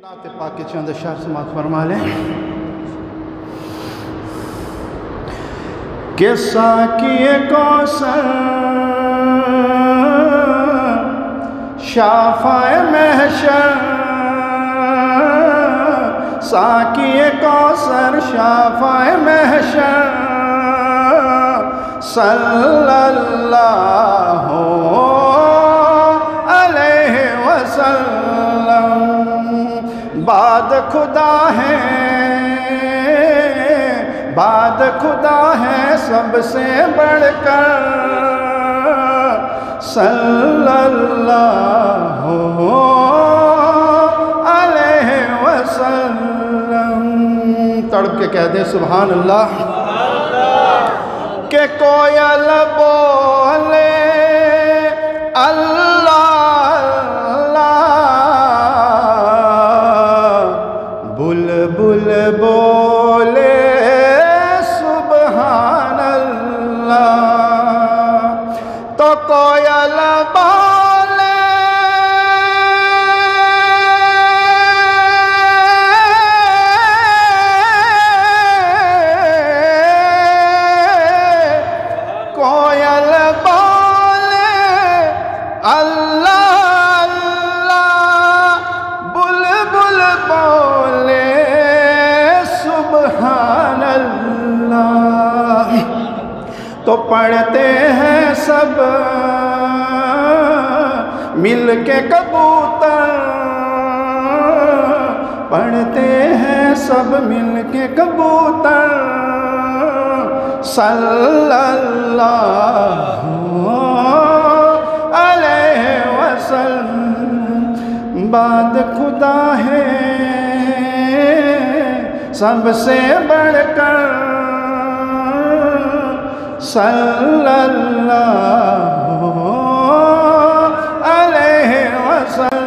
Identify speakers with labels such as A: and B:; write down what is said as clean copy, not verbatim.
A: लाते पाक के चंद अशआर समात फरमा लें कि साकिए कौसर शाफ़ाए महशर, साकिए कौसर शाफ़ाए महशर, सल्लल्लाहु अलैहि वसल्लम। बाद खुदा है, बाद खुदा है सबसे बढ़कर, सल्लल्लाहु अलैहि वसल्लम। तड़प के कह दे सुभान अल्लाह। के कोयल बोले अल्लाह अल्लाह, बुलबुल बोले सुभान अल्लाह। तो कोयल बोले कोयल बोले अल्लाह अल्लाह, बुलबुल बोले सुभान अल्लाह। तो पढ़ते हैं सब मिल के कबूतर, पढ़ते हैं सब मिल के कबूतर, सल्लल्लाहु अलैहि वसल्लम। बाद खुदा है सबसे बढ़कर, सल्लल्लाहु अलैहि वसल्लम।